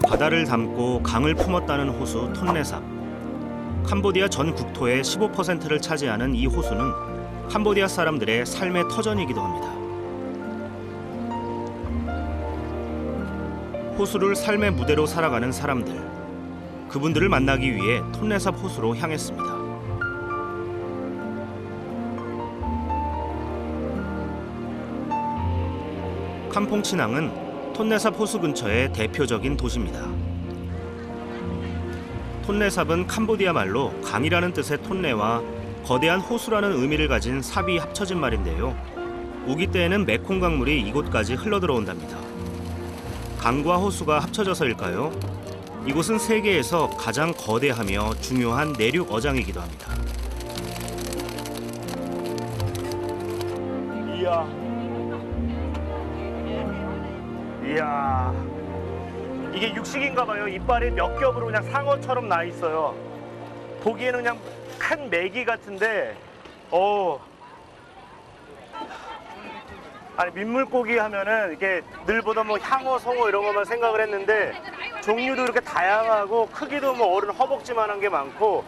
바다를 담고 강을 품었다는 호수 톤레삽. 캄보디아 전 국토의 15%를 차지하는 이 호수는 캄보디아 사람들의 삶의 터전이기도 합니다. 호수를 삶의 무대로 살아가는 사람들. 그분들을 만나기 위해 톤레삽 호수로 향했습니다. 캄퐁치낭은 톤레삽 호수 근처의 대표적인 도시입니다. 톤레삽은 캄보디아 말로 강이라는 뜻의 톤레와 거대한 호수라는 의미를 가진 삽이 합쳐진 말인데요. 우기 때에는 메콩 강물이 이곳까지 흘러들어온답니다. 강과 호수가 합쳐져서일까요? 이곳은 세계에서 가장 거대하며 중요한 내륙 어장이기도 합니다. 이야, 이게 육식인가 봐요. 이빨이 몇 겹으로 그냥 상어처럼 나 있어요. 보기에는 그냥 큰 메기 같은데, 아니 민물고기 하면은 이게 늘 보던 뭐 향어, 송어 이런 것만 생각을 했는데 종류도 이렇게 다양하고 크기도 뭐 어른 허벅지만한 게 많고,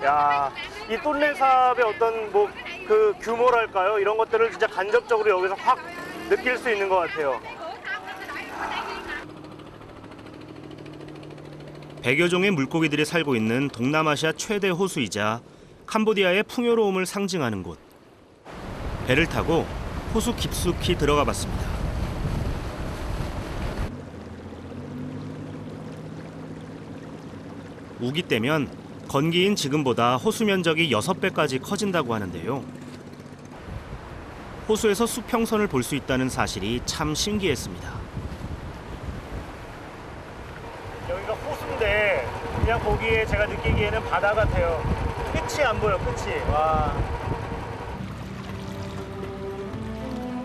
야, 이 톤레삽의 어떤 뭐 그 규모랄까요? 이런 것들을 진짜 간접적으로 여기서 확 느낄 수 있는 것 같아요. 100여 종의 물고기들이 살고 있는 동남아시아 최대 호수이자 캄보디아의 풍요로움을 상징하는 곳. 배를 타고 호수 깊숙이 들어가 봤습니다. 우기 때면 건기인 지금보다 호수 면적이 6배까지 커진다고 하는데요. 호수에서 수평선을 볼 수 있다는 사실이 참 신기했습니다. 여기가 호수인데 그냥 보기에 제가 느끼기에는 바다 같아요. 끝이 안 보여, 끝이. 와.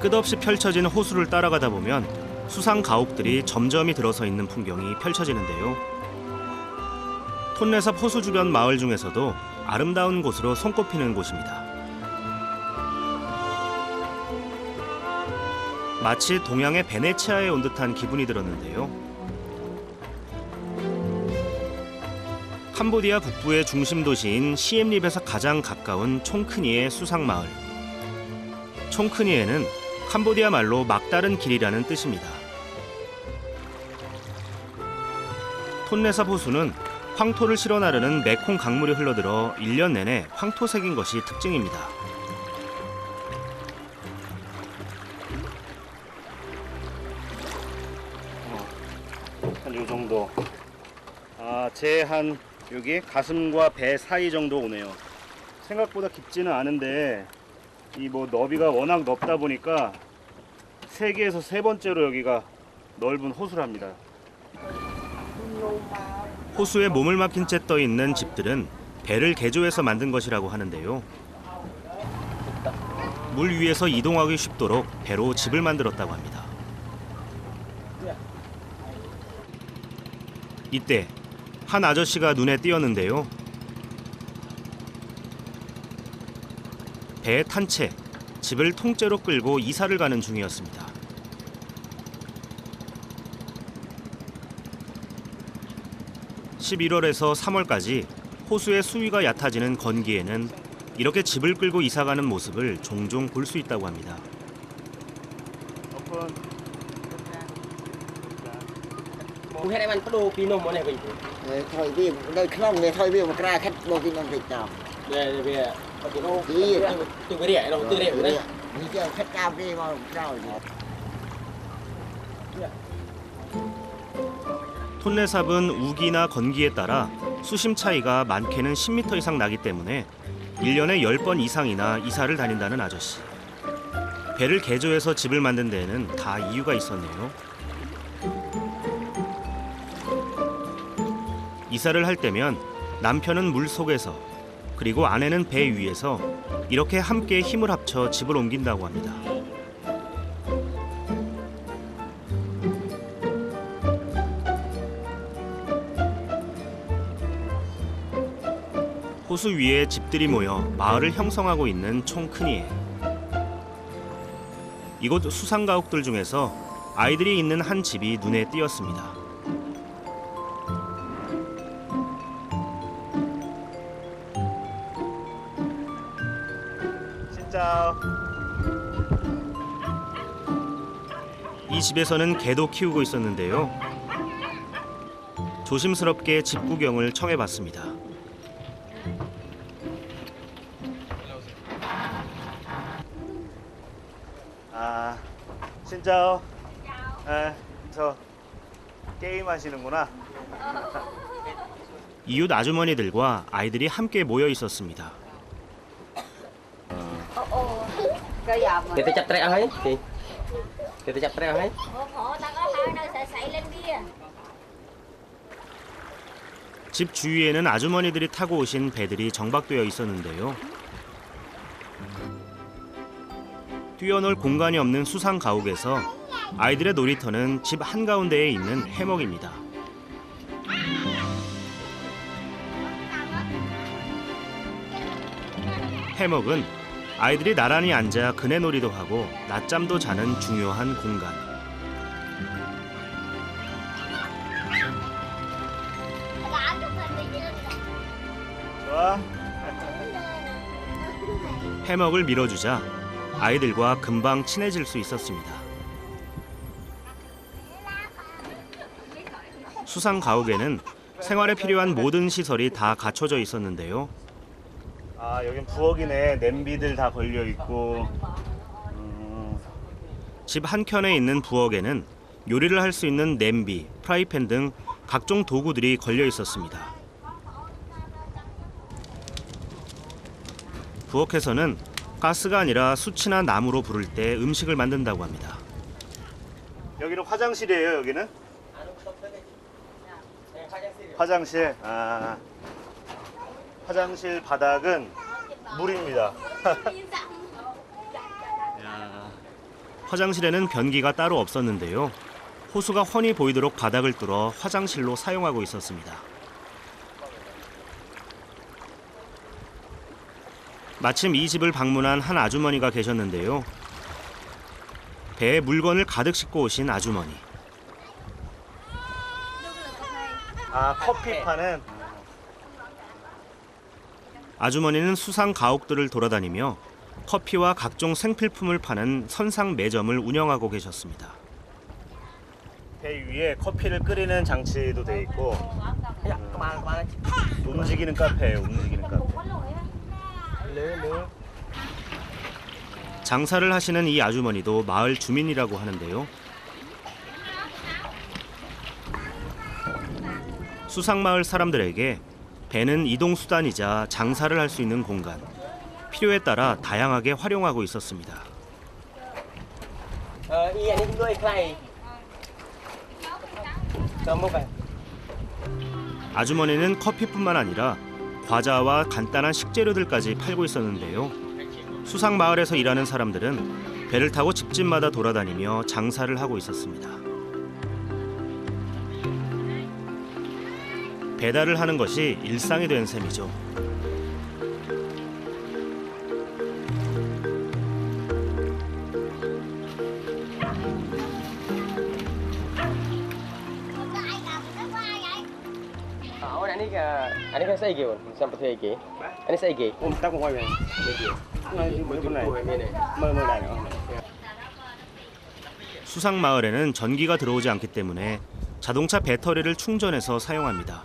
끝없이 펼쳐진 호수를 따라가다 보면 수상 가옥들이 점점이 들어서 있는 풍경이 펼쳐지는데요. 톤레삽 호수 주변 마을 중에서도 아름다운 곳으로 손꼽히는 곳입니다. 마치 동양의 베네치아에 온 듯한 기분이 들었는데요. 캄보디아 북부의 중심 도시인 시엠립에서 가장 가까운 총크니의 수상마을. 총크니에는 캄보디아 말로 막다른 길이라는 뜻입니다. 톤레삽 호수는 황토를 실어 나르는 메콩 강물이 흘러들어 1년 내내 황토색인 것이 특징입니다. 한 요 정도. 제 한 여기 가슴과 배 사이 정도 오네요. 생각보다 깊지는 않은데 이 뭐 너비가 워낙 넓다 보니까 세계에서 3번째로 여기가 넓은 호수랍니다. 호수에 몸을 맡긴 채 떠 있는 집들은 배를 개조해서 만든 것이라고 하는데요. 물 위에서 이동하기 쉽도록 배로 집을 만들었다고 합니다. 이때 한 아저씨가 눈에 띄었는데요. 배에 탄 채 집을 통째로 끌고 이사를 가는 중이었습니다. (11월에서 3월까지) 호수의 수위가 얕아지는 건기에는 이렇게 집을 끌고 이사가는 모습을 종종 볼 수 있다고 합니다. 톤레삽은 우기나 건기에 따라 수심 차이가 많게는 10m 이상 나기 때문에 1년에 10번 이상이나 이사를 다닌다는 아저씨. 배를 개조해서 집을 만든 데에는 다 이유가 있었네요. 이사를 할 때면 남편은 물 속에서 그리고 아내는 배 위에서 이렇게 함께 힘을 합쳐 집을 옮긴다고 합니다. 호수 위에 집들이 모여 마을을 형성하고 있는 총크니에. 이곳 수상가옥들 중에서 아이들이 있는 한 집이 눈에 띄었습니다. 진짜. 이 집에서는 개도 키우고 있었는데요. 조심스럽게 집 구경을 청해봤습니다. 아, 진짜. 저 게임 하시는구나. 이웃 아주머니들과 아이들이 함께 모여 있었습니다. Kita chặt treo hết chị. Kita chặt treo hết. 집 주위에는 아주머니들이 타고 오신 배들이 정박되어 있었는데요. 뛰어놀 공간이 없는 수상 가옥에서 아이들의 놀이터는 집 한가운데에 있는 해먹입니다. 해먹은 아이들이 나란히 앉아 그네놀이도 하고 낮잠도 자는 중요한 공간. 좋아. 해먹을 밀어주자 아이들과 금방 친해질 수 있었습니다. 수상 가옥에는 생활에 필요한 모든 시설이 다 갖춰져 있었는데요. 아, 여긴 부엌이네. 냄비들 다 걸려 있고. 집 한켠에 있는 부엌에는 요리를 할 수 있는 냄비, 프라이팬 등 각종 도구들이 걸려 있었습니다. 부엌에서는 가스가 아니라 숯이나 나무로 부를 때 음식을 만든다고 합니다. 여기는 화장실이에요, 여기는? 화장실. 아. 화장실 바닥은 물입니다. 화장실에는 변기가 따로 없었는데요. 호수가 훤히 보이도록 바닥을 뚫어 화장실로 사용하고 있었습니다. 마침 이 집을 방문한 한 아주머니가 계셨는데요. 배에 물건을 가득 싣고 오신 아주머니. 아, 커피 파는. 아주머니는 수상 가옥들을 돌아다니며 커피와 각종 생필품을 파는 선상 매점을 운영하고 계셨습니다. 배 위에 커피를 끓이는 장치도 돼 있고. 움직이는 카페예요, 움직이는 카페. 장사를 하시는 이 아주머니도 마을 주민이라고 하는데요. 수상마을 사람들에게 배는 이동수단이자 장사를 할 수 있는 공간, 필요에 따라 다양하게 활용하고 있었습니다. Iya ni dua ikhlas. Kamu kan? 아주머니는 커피뿐만 아니라 과자와 간단한 식재료들까지 팔고 있었는데요. 수상마을에서 일하는 사람들은 배를 타고 집집마다 돌아다니며 장사를 하고 있었습니다. 배달을 하는 것이 일상이 된 셈이죠. Anh kan saya gay pun, sampai saya gay. Anh saya gay. Tak mau main. 수상마을에는 전기가 들어오지 않기 때문에 자동차 배터리를 충전해서 사용합니다.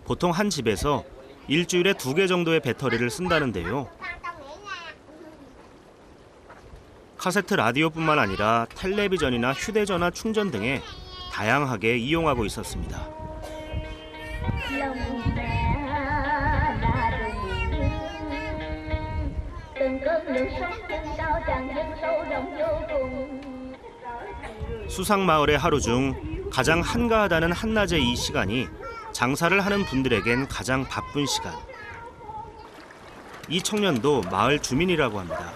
보통 한 집에서 일주일에 2개 정도의 배터리를 쓴다는데요. 카세트 라디오뿐만 아니라 텔레비전이나 휴대전화 충전 등에 다양하게 이용하고 있었습니다. 수상마을의 하루 중 가장 한가하다는 한낮의 이 시간이 장사를 하는 분들에겐 가장 바쁜 시간. 이 청년도 마을 주민이라고 합니다.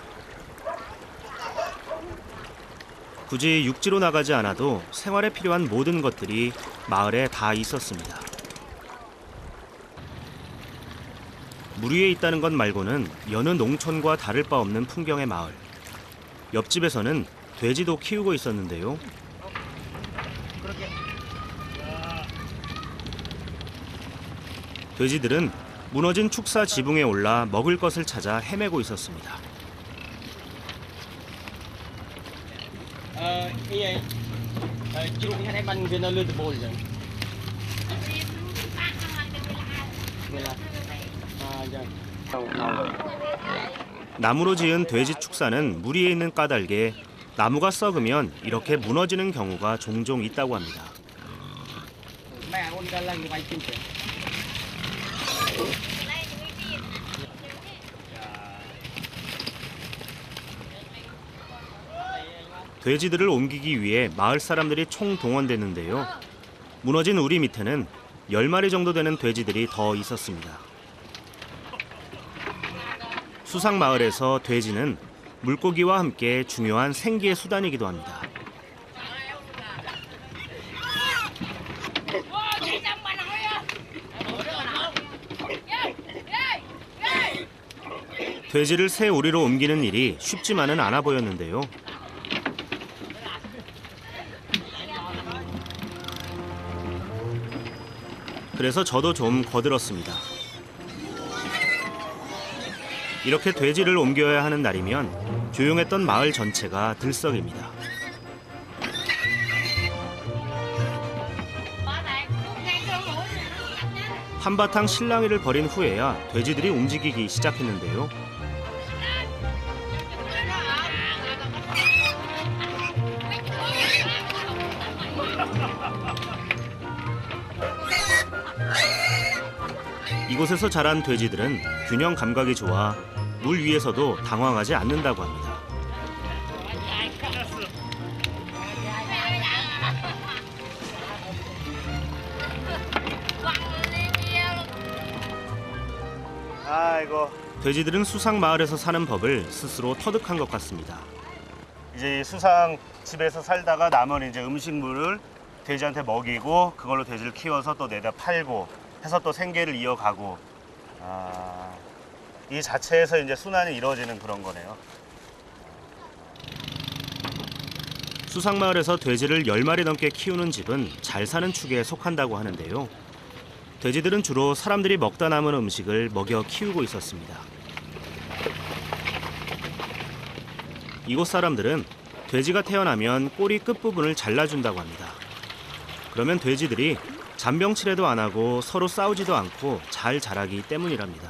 굳이 육지로 나가지 않아도 생활에 필요한 모든 것들이 마을에 다 있었습니다. 물 위에 있다는 것 말고는 여느 농촌과 다를 바 없는 풍경의 마을. 옆집에서는 돼지도 키우고 있었는데요. 돼지들은 무너진 축사 지붕에 올라 먹을 것을 찾아 헤매고 있었습니다. ấy. Chịu cái này bắn về nó lừa từ bồn rồi. 나무로 지은 돼지 축사는 물 위에 있는 까닭에 나무가 썩으면 이렇게 무너지는 경우가 종종 있다고 합니다. Mẹ con ra lần vay tiền. 돼지들을 옮기기 위해 마을 사람들이 총동원됐는데요. 무너진 우리 밑에는 10마리 정도 되는 돼지들이 더 있었습니다. 수상마을에서 돼지는 물고기와 함께 중요한 생계의 수단이기도 합니다. 돼지를 새 우리로 옮기는 일이 쉽지만은 않아 보였는데요. 그래서 저도 좀 거들었습니다. 이렇게 돼지를 옮겨야 하는 날이면 조용했던 마을 전체가 들썩입니다. 한바탕 실랑이를 벌인 후에야 돼지들이 움직이기 시작했는데요. 이곳에서 자란 돼지들은 균형 감각이 좋아 물 위에서도 당황하지 않는다고 합니다. 아이고. 돼지들은 수상 마을에서 사는 법을 스스로 터득한 것 같습니다. 이제 이 수상 집에서 살다가 남은 이제 음식물을 돼지한테 먹이고 그걸로 돼지를 키워서 또 내다 팔고 해서 또 생계를 이어가고 이 자체에서 이제 순환이 이루어지는 그런 거네요. 수상 마을에서 돼지를 10마리 넘게 키우는 집은 잘 사는 축에 속한다고 하는데요. 돼지들은 주로 사람들이 먹다 남은 음식을 먹여 키우고 있었습니다. 이곳 사람들은 돼지가 태어나면 꼬리 끝부분을 잘라준다고 합니다. 그러면 돼지들이 잔병치레도 안 하고 서로 싸우지도 않고 잘 자라기 때문이랍니다.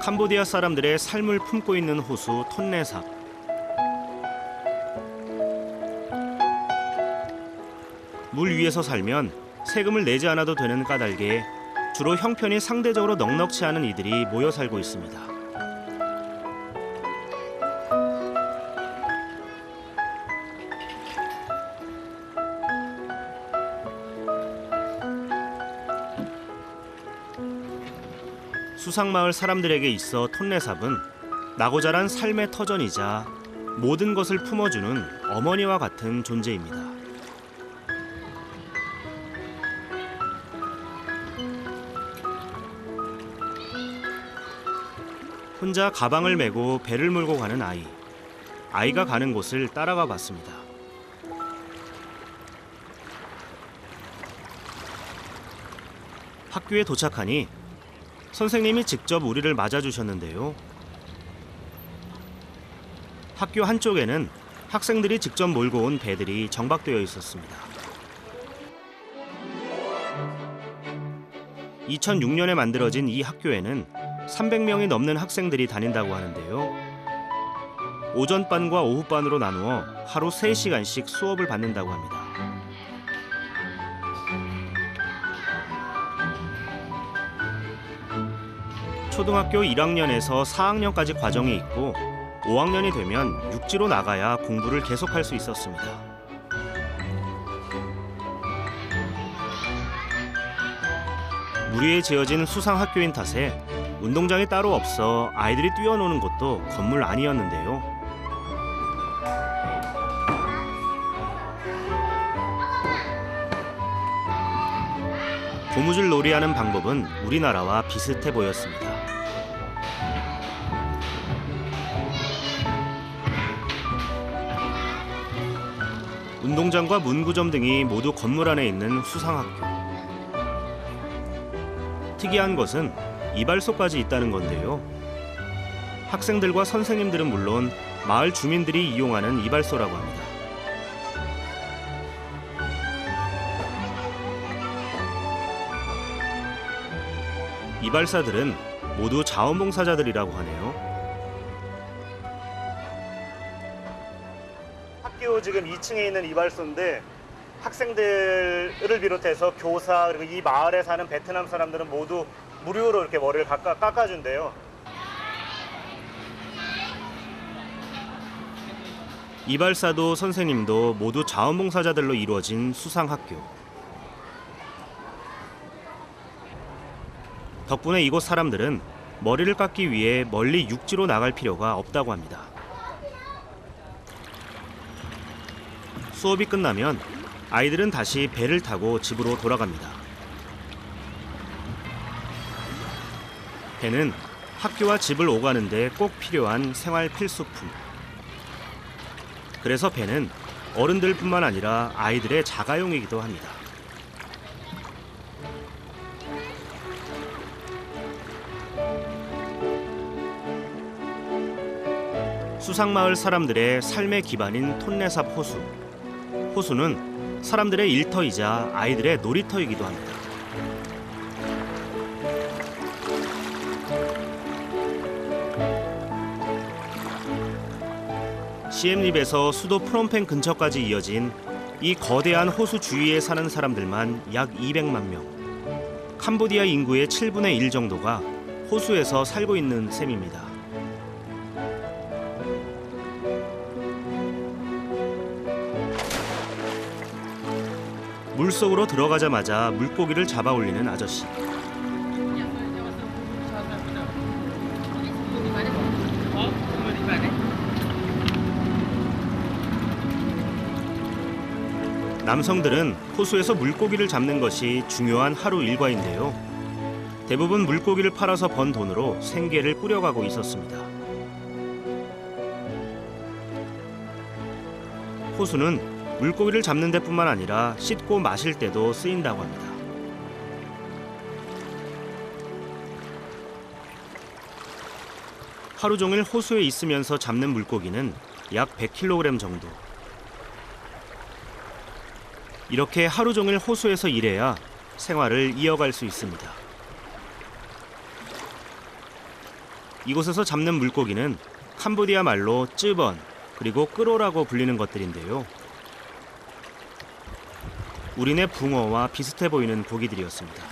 캄보디아 사람들의 삶을 품고 있는 호수 톤레삽. 물 위에서 살면 세금을 내지 않아도 되는 까닭에 주로 형편이 상대적으로 넉넉치 않은 이들이 모여 살고 있습니다. 수상마을 사람들에게 있어 톤레삽은 나고 자란 삶의 터전이자 모든 것을 품어주는 어머니와 같은 존재입니다. 혼자 가방을 메고 배를 몰고 가는 아이. 아이가 가는 곳을 따라가 봤습니다. 학교에 도착하니 선생님이 직접 우리를 맞아주셨는데요. 학교 한쪽에는 학생들이 직접 몰고 온 배들이 정박되어 있었습니다. 2006년에 만들어진 이 학교에는 300명이 넘는 학생들이 다닌다고 하는데요. 오전반과 오후반으로 나누어 하루 3시간씩 수업을 받는다고 합니다. 초등학교 1학년에서 4학년까지 과정이 있고 5학년이 되면 육지로 나가야 공부를 계속할 수 있었습니다. 물 위에 지어진 수상학교인 탓에 운동장이 따로 없어 아이들이 뛰어노는 곳도 건물 안이었는데요. 고무줄 놀이하는 방법은 우리나라와 비슷해 보였습니다. 운동장과 문구점 등이 모두 건물 안에 있는 수상학교. 특이한 것은 이발소까지 있다는 건데요. 학생들과 선생님들은 물론 마을 주민들이 이용하는 이발소라고 합니다. 이발사들은 모두 자원봉사자들이라고 하네요. 학교 지금 2층에 있는 이발소인데 학생들을 비롯해서 교사 그리고 이 마을에 사는 베트남 사람들은 모두 무료로 이렇게 머리를 깎아준대요. 이발사도 선생님도 모두 자원봉사자들로 이루어진 수상학교. 덕분에 이곳 사람들은 머리를 깎기 위해 멀리 육지로 나갈 필요가 없다고 합니다. 수업이 끝나면 아이들은 다시 배를 타고 집으로 돌아갑니다. 배는 학교와 집을 오가는데 꼭 필요한 생활 필수품. 그래서 배는 어른들뿐만 아니라 아이들의 자가용이기도 합니다. 수상마을 사람들의 삶의 기반인 톤레삽 호수. 호수는 사람들의 일터이자 아이들의 놀이터이기도 합니다. 시엠립에서 수도 프놈펜 근처까지 이어진 이 거대한 호수 주위에 사는 사람들만 약 200만 명. 캄보디아 인구의 7분의 1 정도가 호수에서 살고 있는 셈입니다. 물속으로 들어가자마자 물고기를 잡아 올리는 아저씨. 남성들은 호수에서 물고기를 잡는 것이 중요한 하루 일과인데요. 대부분 물고기를 팔아서 번 돈으로 생계를 꾸려가고 있었습니다. 호수는 물고기를 잡는 데뿐만 아니라 씻고 마실 때도 쓰인다고 합니다. 하루 종일 호수에 있으면서 잡는 물고기는 약 100kg 정도. 이렇게 하루 종일 호수에서 일해야 생활을 이어갈 수 있습니다. 이곳에서 잡는 물고기는 캄보디아 말로 쯔번 그리고 끄로라고 불리는 것들인데요. 우리네 붕어와 비슷해 보이는 고기들이었습니다.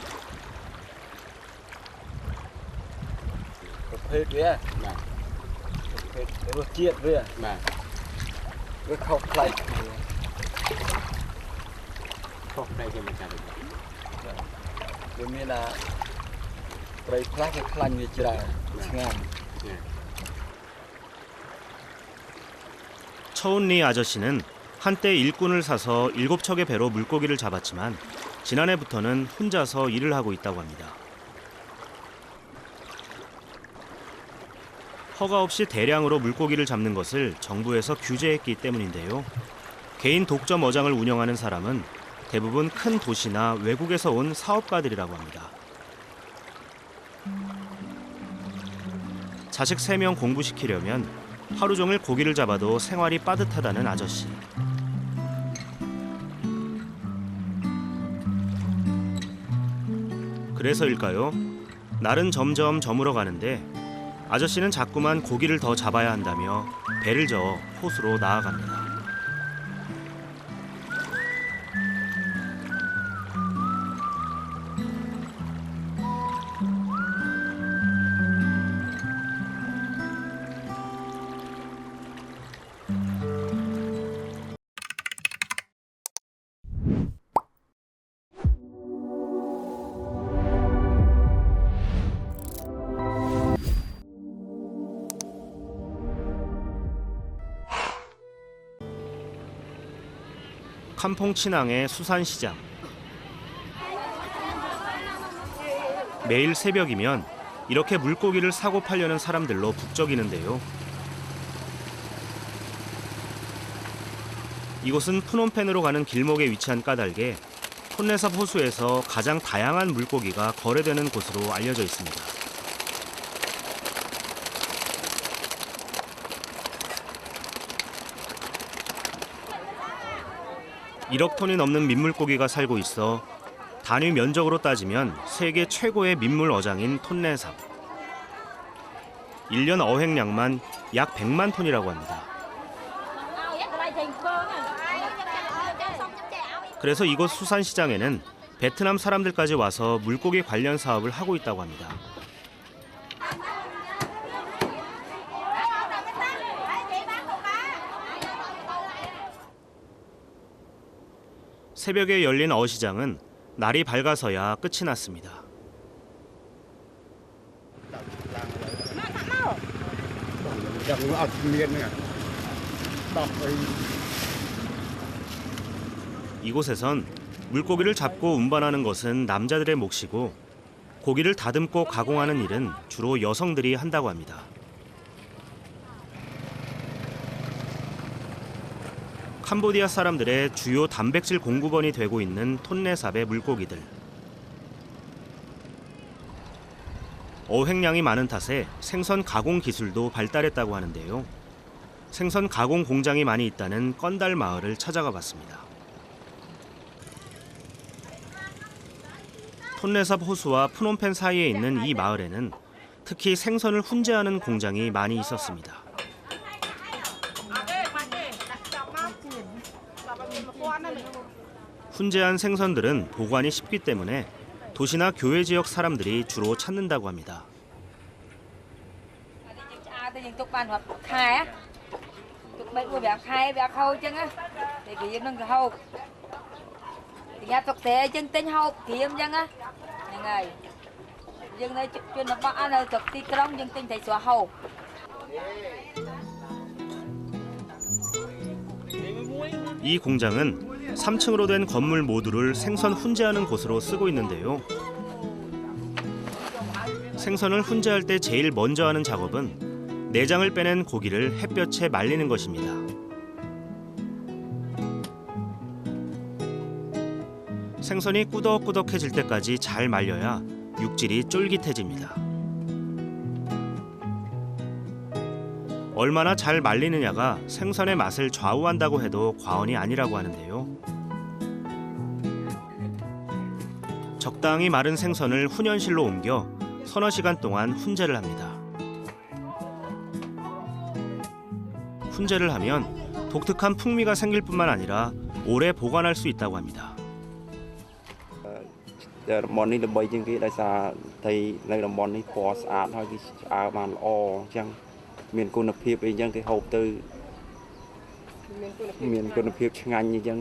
처운리 아저씨는 한때 일꾼을 사서 7척의 배로 물고기를 잡았지만 지난해부터는 혼자서 일을 하고 있다고 합니다. 허가 없이 대량으로 물고기를 잡는 것을 정부에서 규제했기 때문인데요. 개인 독점 어장을 운영하는 사람은 대부분 큰 도시나 외국에서 온 사업가들이라고 합니다. 자식 3명 공부시키려면 하루 종일 고기를 잡아도 생활이 빠듯하다는 아저씨. 그래서일까요? 날은 점점 저물어 가는데 아저씨는 자꾸만 고기를 더 잡아야 한다며 배를 저어 호수로 나아갑니다. 캄퐁 친항의 수산시장. 매일 새벽이면 이렇게 물고기를 사고 팔려는 사람들로 북적이는데요. 이곳은 프놈펜으로 가는 길목에 위치한 까닭에 톤레삽 호수에서 가장 다양한 물고기가 거래되는 곳으로 알려져 있습니다. (1억) 톤이 넘는 민물고기가 살고 있어 단위 면적으로 따지면 세계 최고의 민물 어장인 톤레삽. 1년 어획량만 약 100만 톤이라고 합니다. 그래서 이곳 수산시장에는 베트남 사람들까지 와서 물고기 관련 사업을 하고 있다고 합니다. 새벽에 열린 어시장은 날이 밝아서야 끝이 났습니다. 이곳에선 물고기를 잡고 운반하는 것은 남자들의 몫이고 고기를 다듬고 가공하는 일은 주로 여성들이 한다고 합니다. 캄보디아 사람들의 주요 단백질 공급원이 되고 있는 톤레삽의 물고기들. 어획량이 많은 탓에 생선 가공 기술도 발달했다고 하는데요. 생선 가공 공장이 많이 있다는 건달 마을을 찾아가 봤습니다. 톤레삽 호수와 프놈펜 사이에 있는 이 마을에는 특히 생선을 훈제하는 공장이 많이 있었습니다. 훈제한 생선들은 보관이 쉽기 때문에 도시나 교외 지역 사람들이 주로 찾는다고 합니다. 이 공장은 3층으로 된 건물 모두를 생선 훈제하는 곳으로 쓰고 있는데요. 생선을 훈제할 때 제일 먼저 하는 작업은 내장을 빼낸 고기를 햇볕에 말리는 것입니다. 생선이 꾸덕꾸덕해질 때까지 잘 말려야 육질이 쫄깃해집니다. 얼마나 잘 말리느냐가 생선의 맛을 좌우한다고 해도 과언이 아니라고 하는데요. 적당히 마른 생선을 훈연실로 옮겨 서너 시간 동안 훈제를 합니다. 훈제를 하면 독특한 풍미가 생길 뿐만 아니라 오래 보관할 수 있다고 합니다. តំបន់នេះល្បីជាងគេដោយសារត្រីនៅតំបន់នេះពណ៌ស្អាតហើយគេឆ្អើរបានល្អអញ្ចឹងមានគុណភាពអីចឹងគេហូបទៅមានគុណភាពឆ្ងាញ់អីចឹង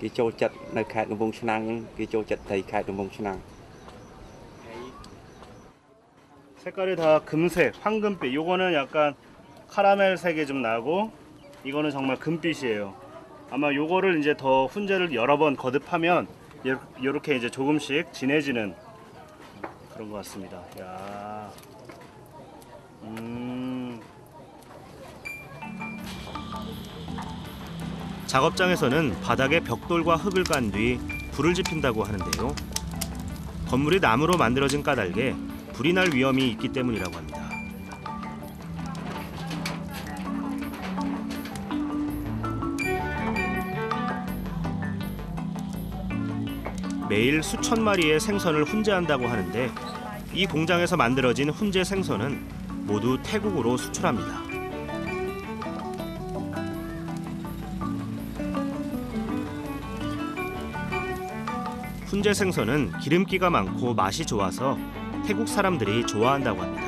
គេចូលចិត្តនៅខេត្តកំពង់ឆ្នាំងគេចូលចិត្តត្រីខេត្តកំពង់ឆ្នាំង 색깔이 다 금색, 황금빛. 요거는 약간 카라멜색이 좀 나고 이거는 정말 금빛이에요. 아마 요거를 이제 더 훈제를 여러 번 거듭하면 이렇게 이제 조금씩 진해지는 그런 것 같습니다. 야, 작업장에서는 바닥에 벽돌과 흙을 깐 뒤 불을 지핀다고 하는데요. 건물이 나무로 만들어진 까닭에 불이 날 위험이 있기 때문이라고 합니다. 매일 수천 마리의 생선을 훈제한다고 하는데 이 공장에서 만들어진 훈제 생선은 모두 태국으로 수출합니다. 훈제 생선은 기름기가 많고 맛이 좋아서 태국 사람들이 좋아한다고 합니다.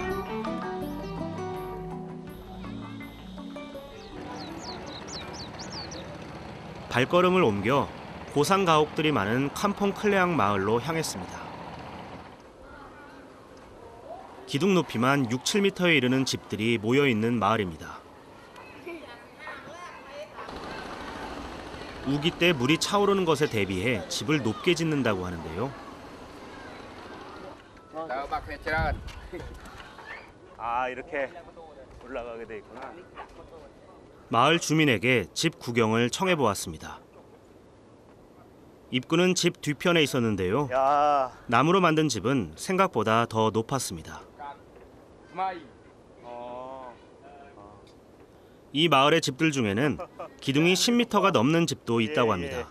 발걸음을 옮겨 고상 가옥들이 많은 캄퐁 클레앙 마을로 향했습니다. 기둥 높이만 6, 7m에 이르는 집들이 모여 있는 마을입니다. 우기 때 물이 차오르는 것에 대비해 집을 높게 짓는다고 하는데요. 아, 이렇게 올라가게 돼 있구나. 마을 주민에게 집 구경을 청해 보았습니다. 입구는 집 뒤편에 있었는데요. 야, 나무로 만든 집은 생각보다 더 높았습니다. 이 마을의 집들 중에는 기둥이 10m가 넘는 집도 있다고 합니다.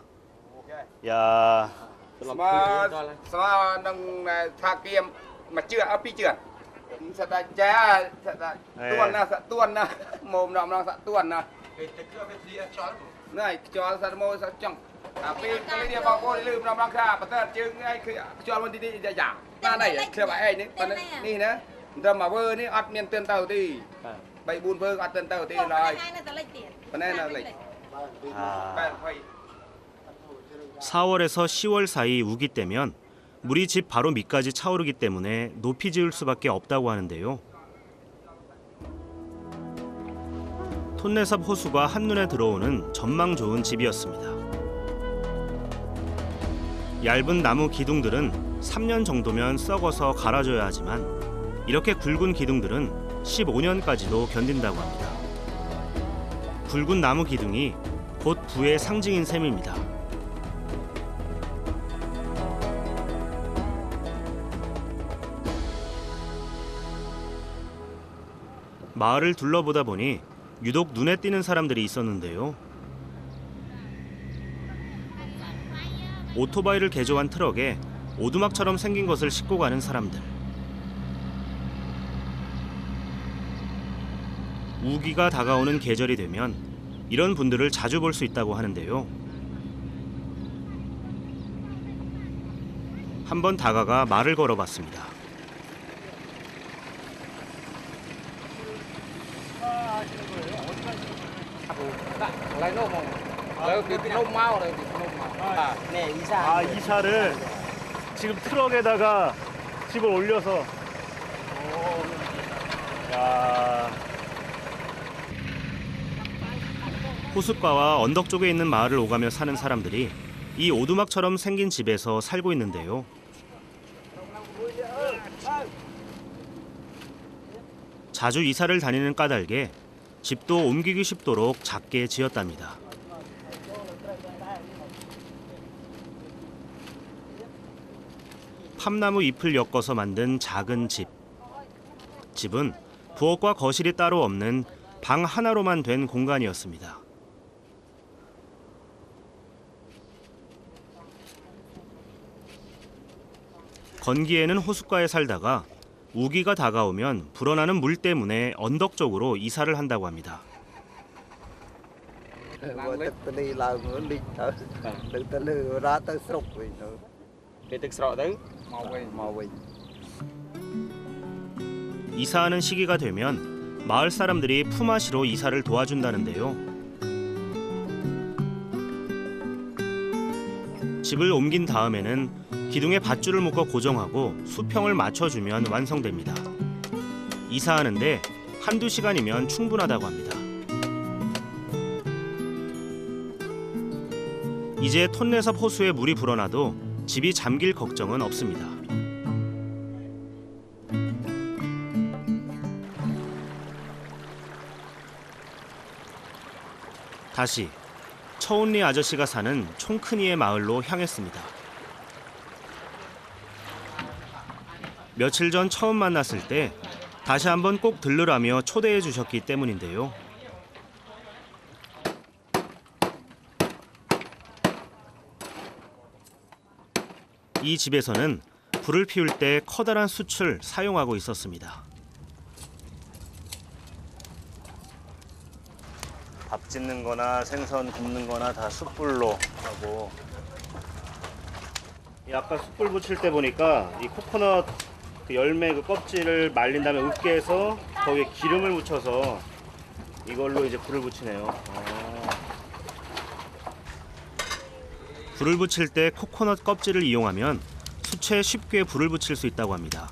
야, Sama nang thakiem mà chưa áp chưa. Sa ta cha tuan na mồm nọ nọ tuan na. Này cho sa mô sa trong. Tapi cái dia bao côลืมนำราคาประเทศจึงไอ้คือจอมันดีๆอย่าหน้าไหนเชื่อว่าไอ้นี่ปนนี่นะเดิมมาเวอร์นี่อัดเมียนเตือนเต่าตีใบบุญเวอร์อัดเตือนเต่าตีเลยปนนั่นน่ะเลย 아, 4월에서 10월 사이 우기 때면 물이 집 바로 밑까지 차오르기 때문에 높이 지을 수밖에 없다고 하는데요. 톤레삽 호수가 한눈에 들어오는 전망 좋은 집이었습니다. 얇은 나무 기둥들은 3년 정도면 썩어서 갈아줘야 하지만 이렇게 굵은 기둥들은 15년까지도 견딘다고 합니다. 굵은 나무 기둥이 곧 부의 상징인 셈입니다. 마을을 둘러보다 보니 유독 눈에 띄는 사람들이 있었는데요. 오토바이를 개조한 트럭에 오두막처럼 생긴 것을 싣고 가는 사람들. 우기가 다가오는 계절이 되면 이런 분들을 자주 볼 수 있다고 하는데요. 한번 다가가 말을 걸어봤습니다. lấy nôm không? lấy cái nôm mau rồi thì nôm mau. Nè 이사. 아, 이사를 지금 트럭에다가 집을 올려서. 야, 호숫가와 언덕 쪽에 있는 마을을 오가며 사는 사람들이 이 오두막처럼 생긴 집에서 살고 있는데요. 자주 이사를 다니는 까닭에 집도 옮기기 쉽도록 작게 지었답니다. 팜나무 잎을 엮어서 만든 작은 집. 집은 부엌과 거실이 따로 없는 방 하나로만 된 공간이었습니다. 건기에는 호숫가에 살다가 우기가 다가오면 불어나는 물 때문에 언덕 쪽으로 이사를 한다고 합니다. Để thực sự đấy. Màu vậy. 이사하는 시기가 되면 마을 사람들이 품앗이로 이사를 도와준다는데요. 집을 옮긴 다음에는 기둥에 밧줄을 묶어 고정하고 수평을 맞춰주면 완성됩니다. 이사하는데 한두 시간이면 충분하다고 합니다. 이제 톤레삽 호수에 물이 불어나도 집이 잠길 걱정은 없습니다. 다시 처운리 아저씨가 사는 총큰이의 마을로 향했습니다. 며칠 전 처음 만났을 때 다시 한번 꼭 들르라며 초대해 주셨기 때문인데요. 이 집에서는 불을 피울 때 커다란 숯을 사용하고 있었습니다. 밥 짓는 거나 생선 굽는 거나 다 숯불로 하고. 이 아까 숯불 붙일 때 보니까 이 코코넛 그 열매 그 껍질을 말린 다음에 으깨서 거기에 기름을 묻혀서 이걸로 이제 불을 붙이네요. 불을 붙일 때 코코넛 껍질을 이용하면 숯에 쉽게 불을 붙일 수 있다고 합니다.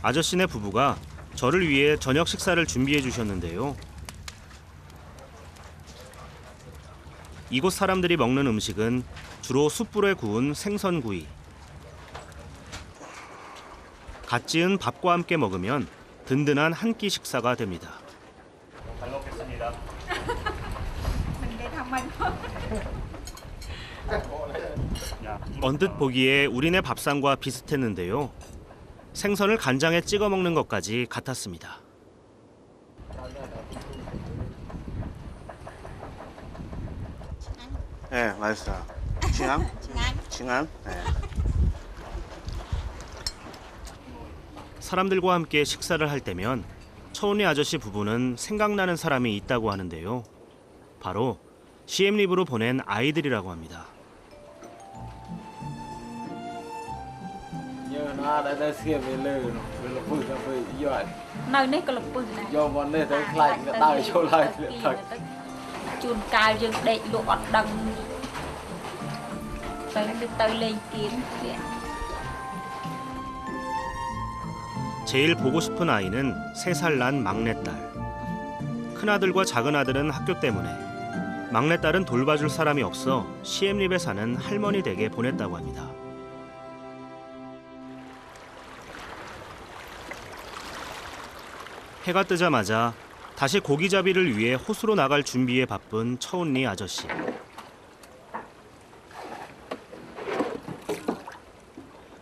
아저씨네 부부가 저를 위해 저녁 식사를 준비해 주셨는데요. 이곳 사람들이 먹는 음식은 주로 숯불에 구운 생선구이. 갓 지은 밥과 함께 먹으면 든든한 한 끼 식사가 됩니다. 잘 먹겠습니다. mình đi thăm anh 언뜻 보기에 우리네 밥상과 비슷했는데요. 생선을 간장에 찍어 먹는 것까지 같았습니다. 네, 맛있어요. 칭함? 칭함? 네. 사람들과 함께 식사를 할 때면 처운리 아저씨 부부는 생각나는 사람이 있다고 하는데요. 바로 시엠립으로 보낸 아이들이라고 합니다. nhớ nó đã tới xưa về lư về lục cà phê giỏi nơi này có lục bự này do bọn này tới lại người ta cho lại thật chuồn cài dương đệ lộ ọt đằng tới lên kiếm 제일 보고 싶은 아이는 3살 난 막내딸. 큰아들과 작은아들은 학교 때문에, 막내딸은 돌봐줄 사람이 없어 시엠립에 사는 할머니 댁에 보냈다고 합니다. 해가 뜨자마자 다시 고기잡이를 위해 호수로 나갈 준비에 바쁜 처운리 아저씨.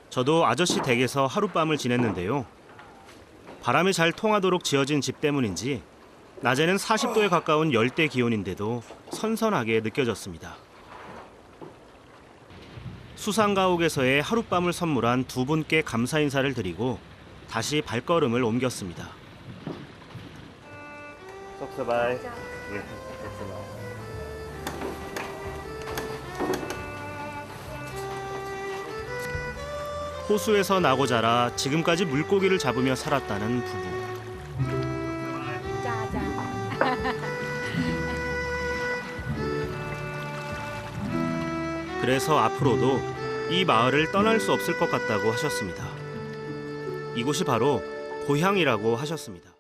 저도 아저씨 댁에서 하룻밤을 지냈는데요. 바람이 잘 통하도록 지어진 집 때문인지 낮에는 40도에 가까운 열대 기온인데도 선선하게 느껴졌습니다. 수상가옥에서의 하룻밤을 선물한 두 분께 감사 인사를 드리고 다시 발걸음을 옮겼습니다. 속서바이. 예, 속서바이. 호수에서 나고 자라 지금까지 물고기를 잡으며 살았다는 부부. 그래서 앞으로도 이 마을을 떠날 수 없을 것 같다고 하셨습니다. 이곳이 바로 고향이라고 하셨습니다.